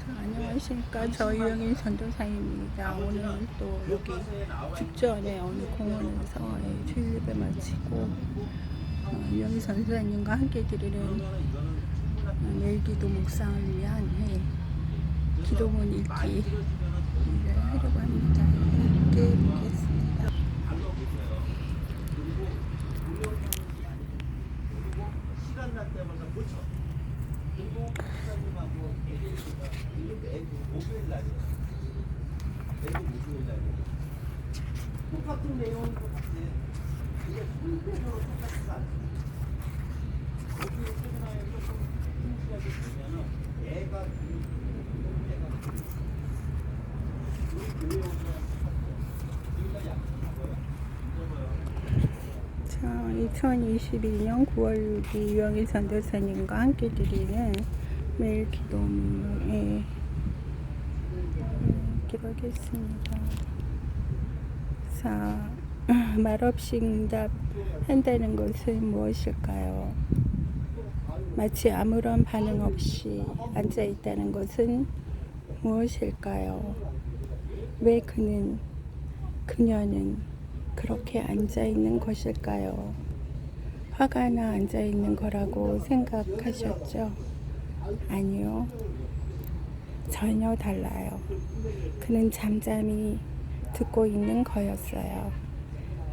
안녕하십니까. 저 유영인 전도사입니다. 오늘 또 여기 죽전에 어느 공원에서 주일예배 마치고 유영인 전도사님과 함께 드리는 내일기도 묵상을 위한 기도문 읽기를 하려고 합니다. 함께 보겠습니다. 시간 날 때마다 고쳐. 그리고 목사님하고 애기 목요일 날이에요. 애기 목요일 날이에요. 똑같은 내용은 똑같아요. 이게 손편으로 똑같지 않습니다. 거기 세미나에 조금 힘쓰게 되면은 애가 우리 교회 오면 똑같아요. 우리가 약속하고요. 자, 2022년 9월 6일 유영일 전도사님과 함께 드리는 매일 기도문에 기록하겠습니다. 자, 말없이 응답한다는 것은 무엇일까요? 마치 아무런 반응 없이 앉아있다는 것은 무엇일까요? 왜 그녀는 그렇게 앉아있는 것일까요? 화가 나 앉아있는 거라고 생각하셨죠? 아니요. 전혀 달라요. 그는 잠잠히 듣고 있는 거였어요.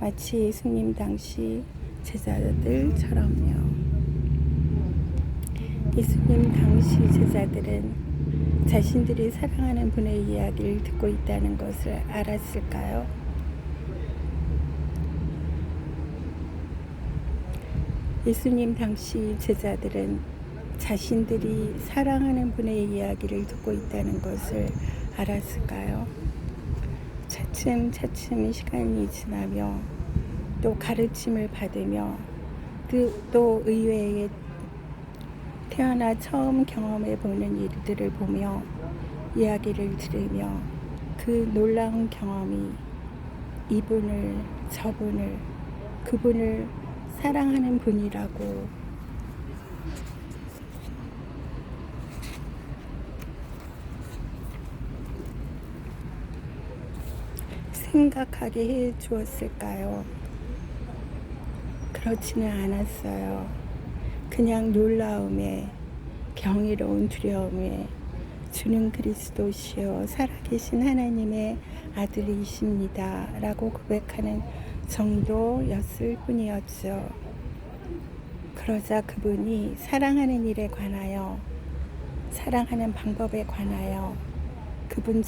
마치 예수님 당시 제자들처럼요. 예수님 당시 제자들은 자신들이 사랑하는 분의 이야기를 듣고 있다는 것을 알았을까요? 예수님 당시 제자들은 자신들이 사랑하는 분의 이야기를 듣고 있다는 것을 알았을까요? 차츰 시간이 지나며 또 가르침을 받으며 또 의외에 태어나 처음 경험해보는 일들을 보며 이야기를 들으며 그 놀라운 경험이 그분을 사랑하는 분이라고 생각하게 해 주었을까요? 그렇지는 않았어요. 그냥 놀라움에, 경이로운 두려움에 주는 그리스도시요 살아계신 하나님의 아들이십니다 라고 고백하는 정도였을 뿐이었죠. 그러자 그분이 사랑하는 일에 관하여, 사랑하는 방법에 관하여 그분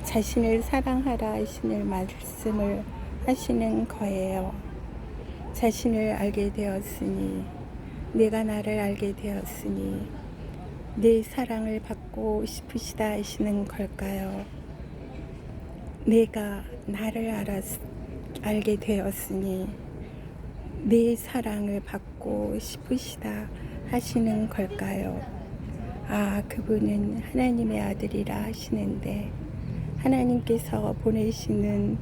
자신을 사랑하라 하시는 말씀을 하시는 거예요. 자신을 알게 되었으니, 내가 나를 알게 되었으니 내 사랑을 받고 싶으시다 하시는 걸까요? 내가 나를 알게 되었으니 내 사랑을 받고 싶으시다 하시는 걸까요? 그분은 하나님의 아들이라 하시는데, 하나님께서 보내시는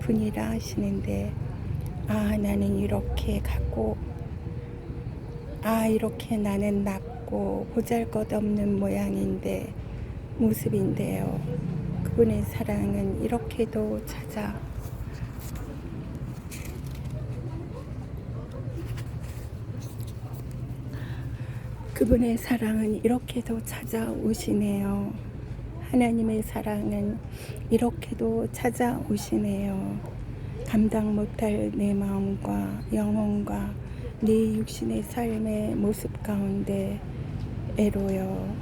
분이라 하시는데, 나는 이렇게 이렇게 나는 낮고 보잘것없는 모습인데요. 그분의 사랑은 이렇게도 그분의 사랑은 이렇게도 찾아오시네요. 하나님의 사랑은 이렇게도 찾아오시네요. 감당 못할 내 마음과 영혼과 내 육신의 삶의 모습 가운데 애로요.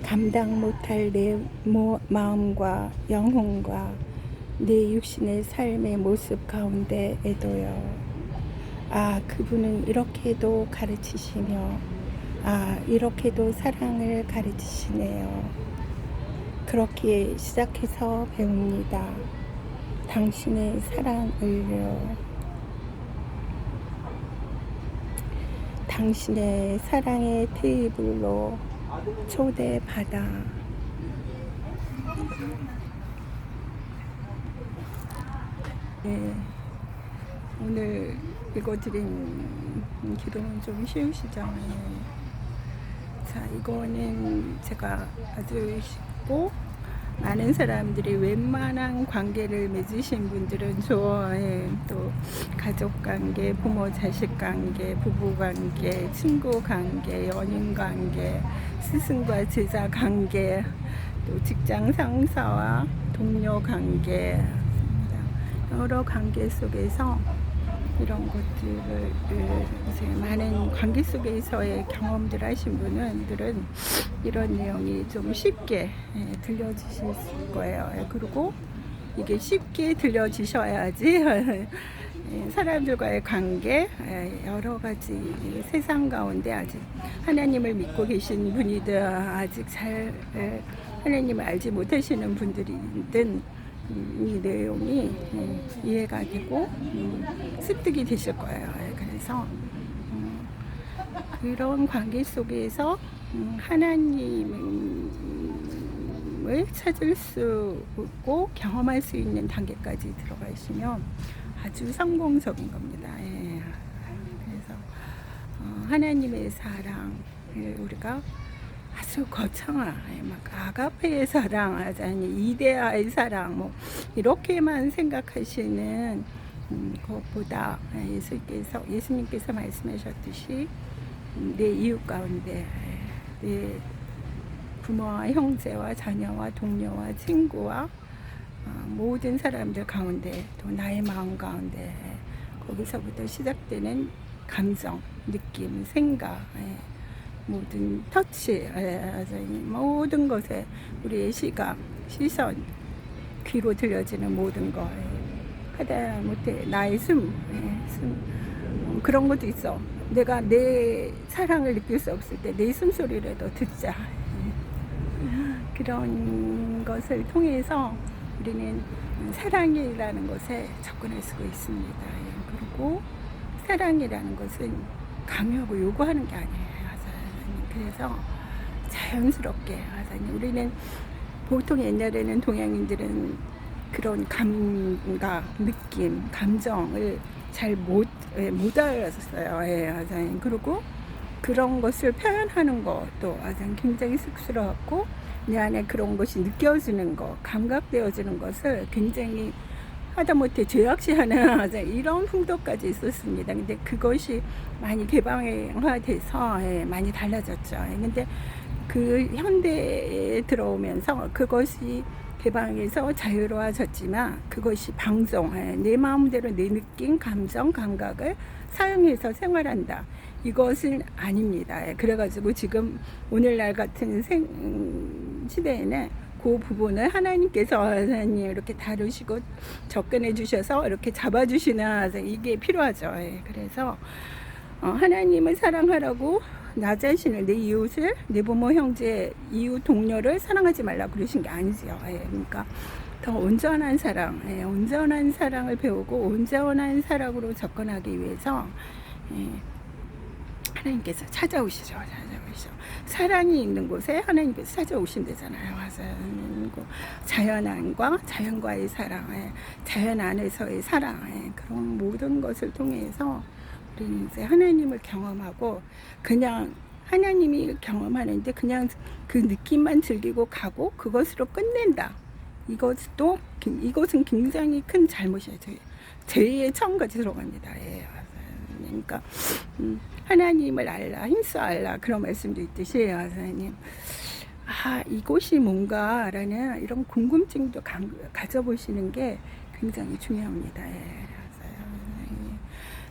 감당 못할 내 마음과 영혼과 내 육신의 삶의 모습 가운데 애도요. 그분은 이렇게도 가르치시며 이렇게도 사랑을 가르치시네요. 그렇게 시작해서 배웁니다. 당신의 사랑을요. 당신의 사랑의 테이블로 초대받아 오늘 읽어드린 기도는 좀 쉬우시죠? 자, 이거는 제가 아주 쉽고 많은 사람들이 웬만한 관계를 맺으신 분들은 또 가족 관계, 부모 자식 관계, 부부 관계, 친구 관계, 연인 관계, 스승과 제자 관계, 또 직장 상사와 동료 관계, 여러 관계 속에서 이런 것들을 이제 많은 관계 속에서의 경험들 하신 분들은 이런 내용이 좀 쉽게 들려지실 거예요. 그리고 이게 쉽게 들려지셔야지 사람들과의 관계, 여러 가지 세상 가운데 아직 하나님을 믿고 계신 분이든 아직 잘 하나님을 알지 못하시는 분들이든 이 내용이 이해가 되고 습득이 되실 거예요. 그래서 그런 관계 속에서 하나님을 찾을 수 있고 경험할 수 있는 단계까지 들어가시면 아주 성공적인 겁니다. 그래서 하나님의 사랑을 우리가 아주 거창한 막 아가페의 사랑, 아니 이데아의 사랑, 뭐 이렇게만 생각하시는 것보다 예수님께서 말씀하셨듯이 내 이웃 가운데 내 부모와 형제와 자녀와 동료와 친구와 모든 사람들 가운데 또 나의 마음 가운데 거기서부터 시작되는 감정, 느낌, 생각, 모든 터치, 모든 것에 우리의 시각, 시선, 귀로 들려지는 모든 것, 하다못해 나의 숨, 그런 것도 있어. 내가 내 사랑을 느낄 수 없을 때 내 숨소리라도 듣자. 그런 것을 통해서 우리는 사랑이라는 것에 접근할 수가 있습니다. 그리고 사랑이라는 것은 강요하고 요구하는 게 아니에요. 그래서 자연스럽게 우리는 보통 옛날에는 동양인들은 그런 감각, 느낌, 감정을 잘 못 알았어요. 그리고 그런 것을 표현하는 것도 굉장히 쑥스러웠고 내 안에 그런 것이 느껴지는 것, 감각되어지는 것을 굉장히 하다못해 죄악시하는 이런 풍토까지 있었습니다. 근데 그것이 많이 개방화돼서 많이 달라졌죠. 근데 그 현대에 들어오면서 그것이 개방해서 자유로워졌지만 그것이 방종, 내 마음대로 내 느낌, 감정, 감각을 사용해서 생활한다. 이것은 아닙니다. 그래가지고 지금 오늘날 같은 시대에는 그 부분을 하나님께서 이렇게 다루시고 접근해 주셔서 이렇게 잡아주시는 이게 필요하죠. 그래서 하나님을 사랑하라고 나 자신을, 내 이웃을, 내 부모, 형제, 이웃, 동료를 사랑하지 말라고 그러신 게 아니죠. 그러니까 더 온전한 사랑, 온전한 사랑을 배우고 온전한 사랑으로 접근하기 위해서 하나님께서 찾아오시죠. 사랑이 있는 곳에 하나님께서 찾아오신대잖아요. 맞아요. 자연 안과 자연과의 사랑, 자연 안에서의 사랑, 그런 모든 것을 통해서 우리는 이제 하나님을 경험하고 그냥 하나님이 경험하는데 그냥 그 느낌만 즐기고 가고 그것으로 끝낸다. 이것은 굉장히 큰 잘못이에요. 죄의 처음까지 들어갑니다. 그러니까 하나님을 알라, 힘써 알라, 그런 말씀도 있듯이 하나님, 이곳이 뭔가라는 이런 궁금증도 가져보시는 게 굉장히 중요합니다.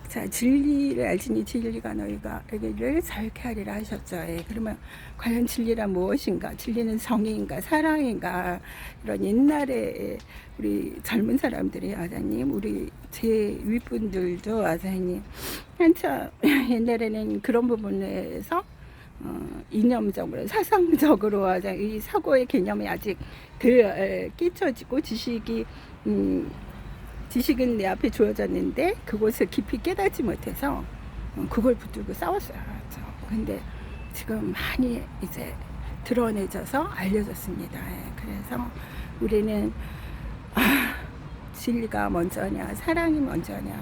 자, 진리를 알지니 진리가 너희를 자유케 하리라 하셨죠. 그러면 과연 진리란 무엇인가? 진리는 정의인가? 사랑인가? 이런 옛날에 우리 젊은 사람들이 하나님, 우리 제 윗분들도 하나님, 한참 옛날에는 그런 부분에서 이념적으로, 사상적으로 이 사고의 개념이 아직 덜 끼쳐지고 지식은 내 앞에 주어졌는데 그것을 깊이 깨닫지 못해서 그걸 붙들고 싸웠어요. 근데 지금 많이 이제 드러내져서 알려졌습니다. 그래서 우리는 진리가 먼저냐, 사랑이 먼저냐,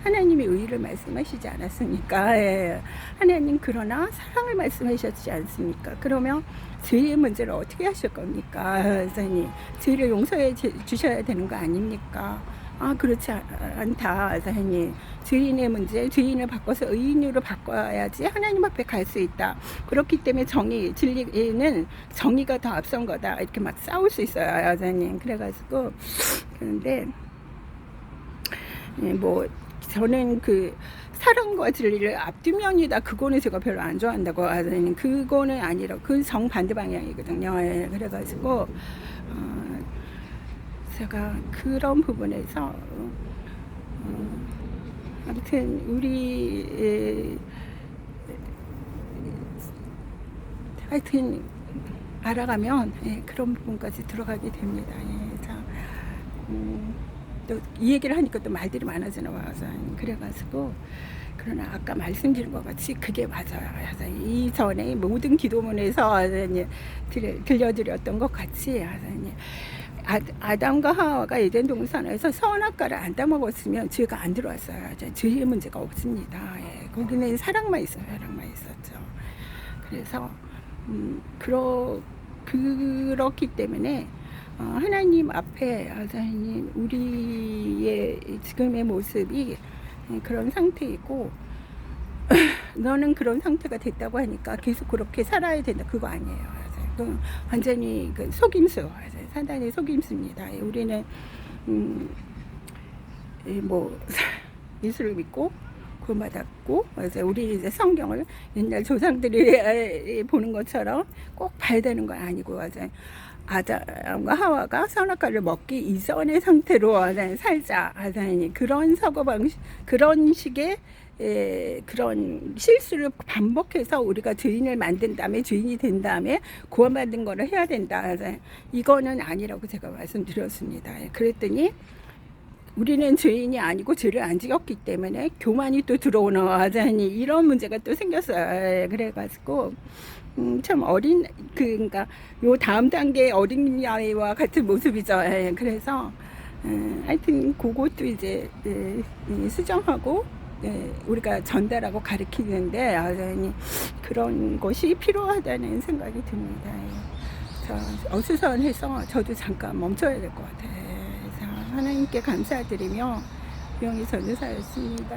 하나님이 의를 말씀하시지 않았습니까? 예. 하나님 그러나 사랑을 말씀하셨지 않습니까? 그러면 죄의 문제를 어떻게 하실 겁니까? 선생님 죄를 용서해 주셔야 되는 거 아닙니까? 아 그렇지 않다 선생님. 죄인의 문제, 죄인을 바꿔서 의인으로 바꿔야지 하나님 앞에 갈 수 있다. 그렇기 때문에 정의, 진리는 정의가 더 앞선 거다. 이렇게 막 싸울 수 있어요 선생님. 그래가지고 그런데 뭐 저는 그 사랑과 진리를 앞두면이다. 그거는 제가 별로 안 좋아한다고 하더니 그거는 아니라 그 정반대 방향이거든요. 예, 그래가지고 제가 그런 부분에서 아무튼 우리 하여튼 알아가면 그런 부분까지 들어가게 됩니다. 예, 자, 또 이 얘기를 하니까 또 말들이 많아지나 그래가지고 그러나 아까 말씀드린 것 같이 그게 맞아요. 이전에 모든 기도문에서 들려드렸던 것 같이 아담과 하와가 에덴 동산에서 선악과를 안 따먹었으면 죄가 안 들어왔어요. 죄의 문제가 없습니다. 예, 거기는 사랑만 있어요. 사랑만 있었죠. 그래서 그렇기 때문에 하나님 앞에 하나님 우리의 지금의 모습이 그런 상태이고 너는 그런 상태가 됐다고 하니까 계속 그렇게 살아야 된다. 그거 아니에요. 그 완전히 그 속임수, 사단의 속임수입니다. 우리는 뭐 예수를 믿고 구원받았고, 우리 이제 성경을 옛날 조상들이 보는 것처럼 꼭 봐야 되는 건 아니고, 아담과 하와가 선악과를 먹기 이전의 상태로 살자. 그런 사고방식, 그런 식의 그런 실수를 반복해서 우리가 죄인을 만든 다음에 죄인이 된 다음에 구원받은 거를 해야 된다. 이거는 아니라고 제가 말씀드렸습니다. 그랬더니 우리는 죄인이 아니고 죄를 안 지었기 때문에 교만이 또 들어오는 하자니 이런 문제가 또 생겼어요. 그래가지고 참 그러니까 요 다음 단계 어린아이와 같은 모습이죠. 그래서 하여튼 그것도 이제 수정하고 우리가 전달하고 가르치는데 그런 것이 필요하다는 생각이 듭니다. 자, 어수선해서 저도 잠깐 멈춰야 될 것 같아요. 하나님께 감사드리며 유영희 전도사였습니다.